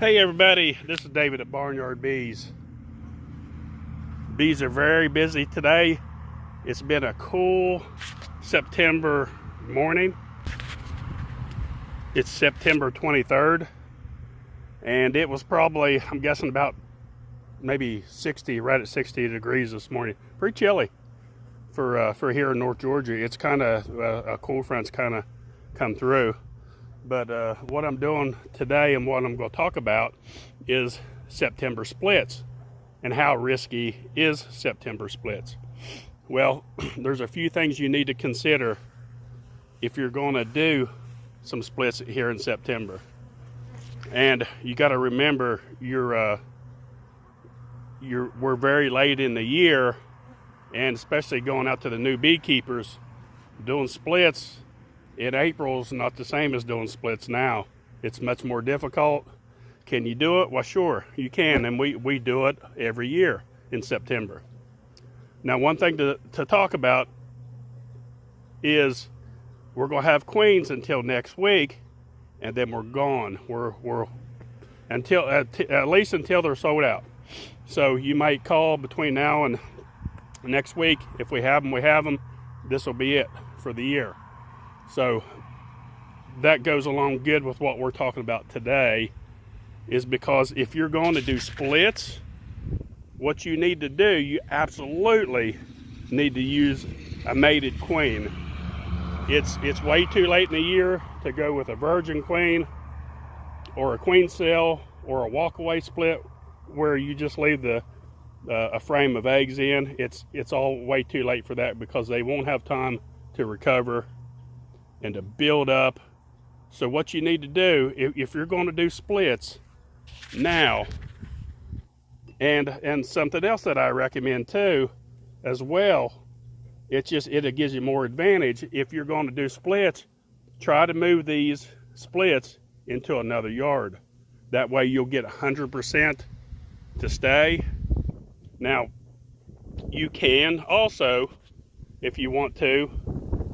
Hey everybody, this is David at BarnYard Bees. Bees are very busy today. It's been a cool September morning. It's September 23rd, and it was probably, I'm guessing, about maybe 60, right at 60 degrees this morning. Pretty chilly for here in North Georgia. It's kind of a cool front's kind of come through. But what I'm doing today and what I'm going to talk about is September splits and how risky is September splits. Well, there's a few things you need to consider if you're going to do some splits here in September. And you got to remember we're very late in the year, and especially going out to the new beekeepers, doing splits in April is not the same as doing splits now. It's much more difficult. Can you do it? Well, sure, you can, and we do it every year in September. Now, one thing to talk about is we're going to have queens until next week, and then we're gone. We're until at least until they're sold out. So you might call between now and next week. If we have them, we have them. This will be it for the year. So that goes along good with what we're talking about today, is because if you're going to do splits, what you need to do, you absolutely need to use a mated queen. It's way too late in the year to go with a virgin queen or a queen cell or a walkaway split where you just leave a frame of eggs in. It's all way too late for that, because they won't have time to recover and to build up. So what you need to do, if you're going to do splits now, and something else that I recommend too as well, it gives you more advantage. If you're going to do splits, try to move these splits into another yard. That way you'll get 100% to stay. Now, you can also, if you want to,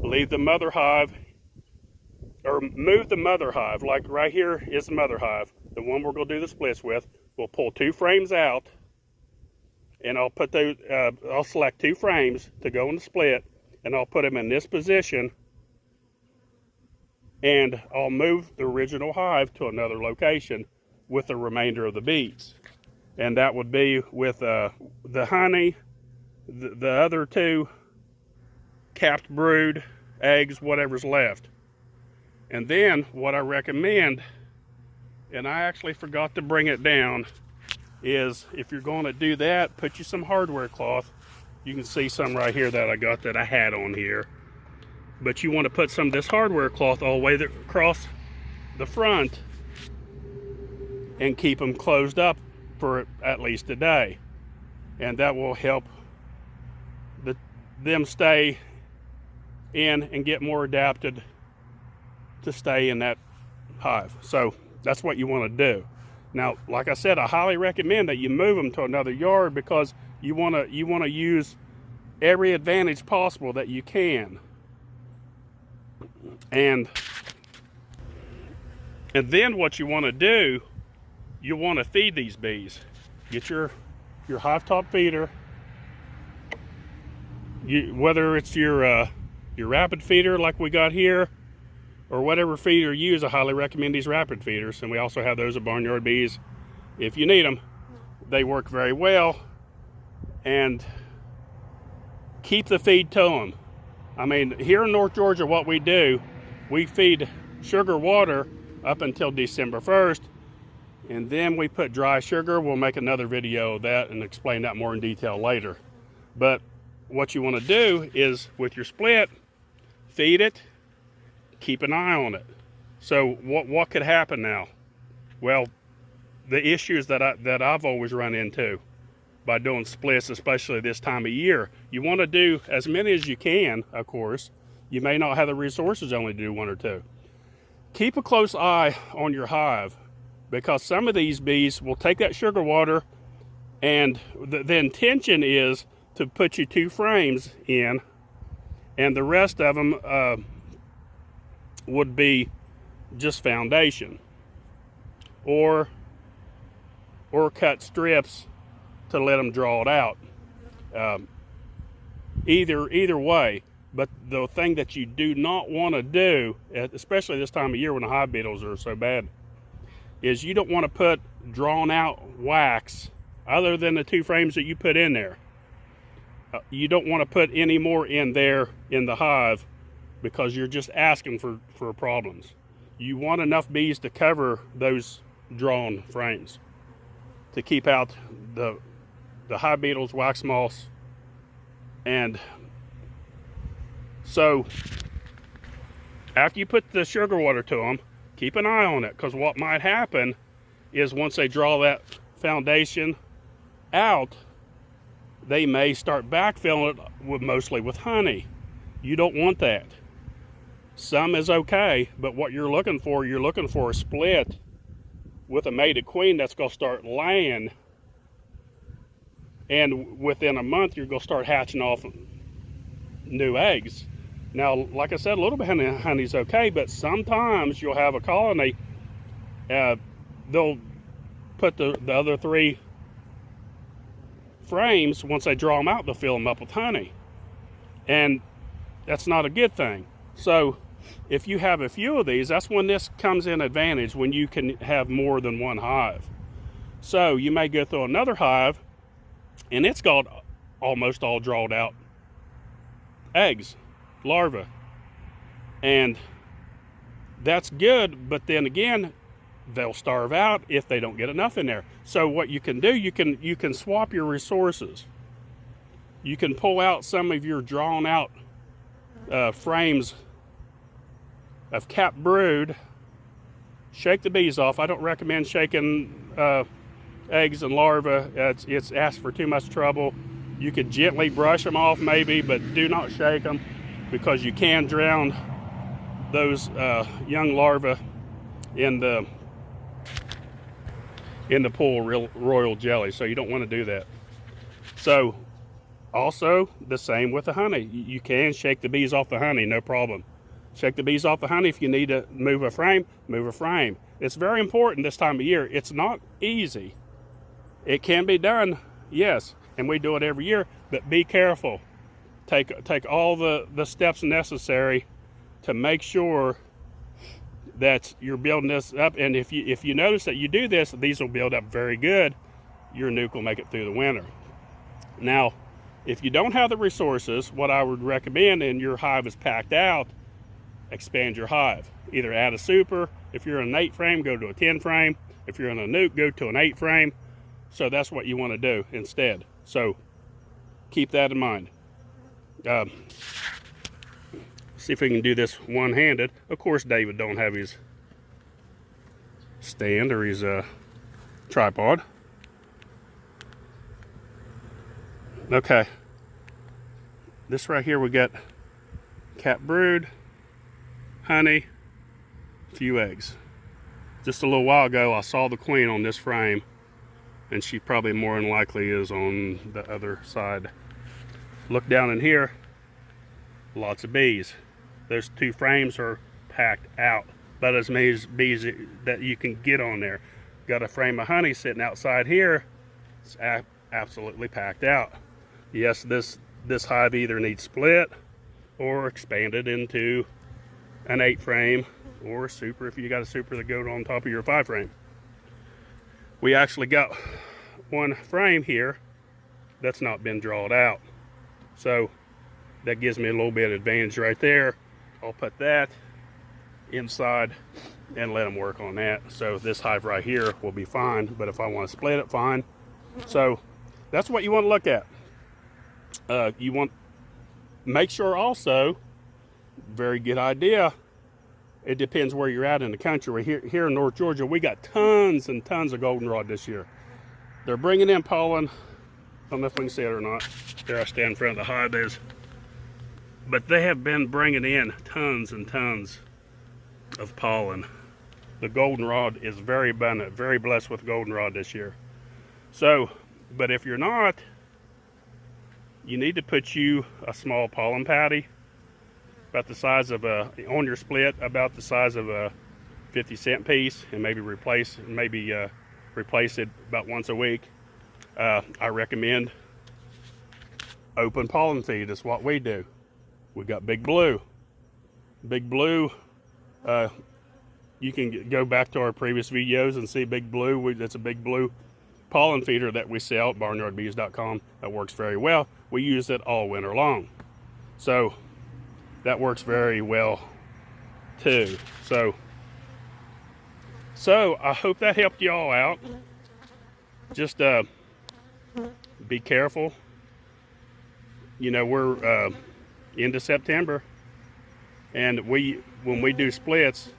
leave the mother hive or move the mother hive. Like right here is the mother hive, the one we're going to do the splits with. We'll pull 2 frames out, and I'll put those. I'll select 2 frames to go in the split, and I'll put them in this position, and I'll move the original hive to another location with the remainder of the bees. And that would be with the honey, the other 2 capped brood eggs, whatever's left. And then what I recommend, and I actually forgot to bring it down, is if you're going to do that, put you some hardware cloth. You can see some right here that I got that I had on here. But you want to put some of this hardware cloth all the way across the front and keep them closed up for at least a day. And that will help them stay in and get more adapted to stay in that hive. So that's what you want to do. Now, like I said, I highly recommend that you move them to another yard, because you want to use every advantage possible that you can. And then what you want to do, you want to feed these bees. Get your hive top feeder. Whether it's your rapid feeder like we got here, or whatever feeder you use, I highly recommend these rapid feeders. And we also have those at BarnYard Bees if you need them. They work very well. And keep the feed to them. I mean, here in North Georgia, what we do, we feed sugar water up until December 1st. And then we put dry sugar. We'll make another video of that and explain that more in detail later. But what you want to do is, with your split, feed it, keep an eye on it. So what could happen now? Well, the issues that I've always run into by doing splits, especially this time of year, you want to do as many as you can. Of course, you may not have the resources only to do 1 or 2. Keep a close eye on your hive, because some of these bees will take that sugar water, and the intention is to put you 2 frames in, and the rest of them would be just foundation. Or or cut strips to let them draw it out. Either way. But the thing that you do not want to do, especially this time of year when the hive beetles are so bad, is you don't want to put drawn out wax other than the 2 frames that you put in there. You don't want to put any more in there in the hive, because you're just asking for problems. You want enough bees to cover those drawn frames to keep out the hive beetles, wax moths, and so after you put the sugar water to them, keep an eye on it, because what might happen is once they draw that foundation out, they may start backfilling it mostly with honey. You don't want that. Some is okay, but what you're looking for a split with a mated queen that's going to start laying, and within a month you're going to start hatching off new eggs. Now, like I said, a little bit of honey's okay, but sometimes you'll have a colony, they'll put the other 3 frames, once they draw them out, they'll fill them up with honey. And that's not a good thing. So if you have a few of these, that's when this comes in advantage, when you can have more than 1 hive. So you may go through another hive and it's got almost all drawed out eggs, larvae, and that's good, but then again, they'll starve out if they don't get enough in there. So what you can do, you can swap your resources. You can pull out some of your drawn out frames of capped brood, shake the bees off. I don't recommend shaking eggs and larvae. It's asked for too much trouble. You could gently brush them off maybe, but do not shake them, because you can drown those young larvae in the pool of royal jelly, so you don't want to do that. So also the same with the honey. You can shake the bees off the honey, no problem. Shake the bees off the honey. If you need to move a frame, move a frame. It's very important this time of year. It's not easy. It can be done, yes, and we do it every year, but be careful. Take all the steps necessary to make sure that you're building this up. And if you notice that you do this, these will build up very good. Your nuke will make it through the winter. Now, if you don't have the resources, what I would recommend, and your hive is packed out, expand your hive. Either add a super. If you're in an 8 frame, go to a 10 frame. If you're in a nuke, go to an 8 frame. So that's what you want to do instead. So keep that in mind. See if we can do this one-handed. Of course, David don't have his stand or his tripod. Okay. This right here, we got capped brood, honey, a few eggs. Just a little while ago, I saw the queen on this frame, and she probably more than likely is on the other side. Look down in here, lots of bees. Those 2 frames are packed out, about as many bees that you can get on there. Got a frame of honey sitting outside here. It's absolutely packed out. Yes, this hive either needs split or expanded into an 8 frame, or a super if you got a super that goes on top of your 5 frame. We actually got 1 frame here that's not been drawn out, so that gives me a little bit of advantage right there. I'll put that inside and let them work on that. So this hive right here will be fine, but if I want to split it, fine. So that's what you want to look at. You want make sure also, very good idea, it depends where you're at in the country. Here in North Georgia, we got tons and tons of goldenrod this year. They're bringing in pollen. I don't know if we can see it or not. There I stand in front of the hive. But they have been bringing in tons and tons of pollen. The goldenrod is very abundant, very blessed with goldenrod this year. So, but if you're not, you need to put you a small pollen patty, about the size of on your split, about the size of a 50-cent piece, and maybe replace, replace it about once a week. I recommend open pollen feed. That's what we do. We got Big Blue. Big Blue, you can go back to our previous videos and see Big Blue. That's a Big Blue pollen feeder that we sell at BarnYardBees.com. That works very well. We use it all winter long. So that works very well too. So I hope that helped you all out. Just be careful. You know, we're into September, and when we do splits,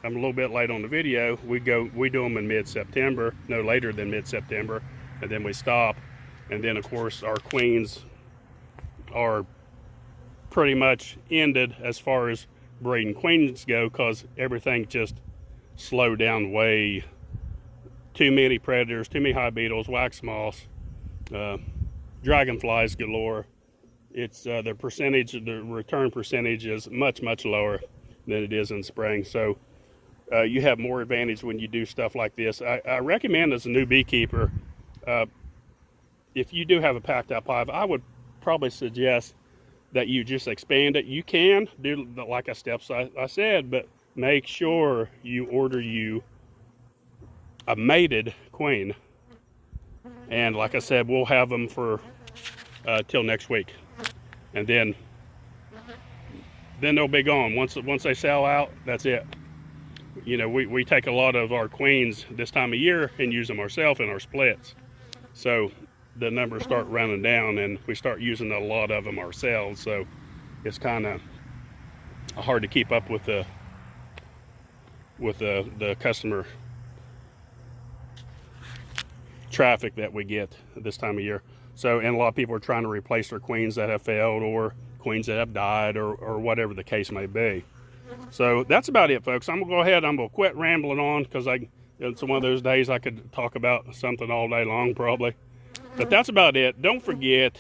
I'm a little bit late on the video. We do them in mid-September, no later than mid-September, and then we stop. And then of course our queens are pretty much ended as far as breeding queens go, because everything just slowed down way. Too many predators, too many hive beetles, wax moths, dragonflies galore. It's the return percentage is much lower than it is in spring. So you have more advantage when you do stuff like this. I recommend, as a new beekeeper, if you do have a packed up hive, I would probably suggest that you just expand it. You can do like a steps I said, but make sure you order you a mated queen. And like I said, we'll have them for till next week, and then they'll be gone. Once they sell out, that's it. You know, we take a lot of our queens this time of year and use them ourselves in our splits. So the numbers start running down, and we start using a lot of them ourselves. So it's kind of hard to keep up with the customer traffic that we get this time of year. So, and a lot of people are trying to replace their queens that have failed, or queens that have died, or whatever the case may be. So that's about it, folks. I'm gonna go ahead, I'm gonna quit rambling on, because it's one of those days I could talk about something all day long probably. But that's about it. Don't forget,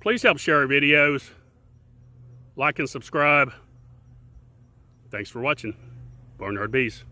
please help share our videos, like and subscribe. Thanks for watching. BarnYard Bees.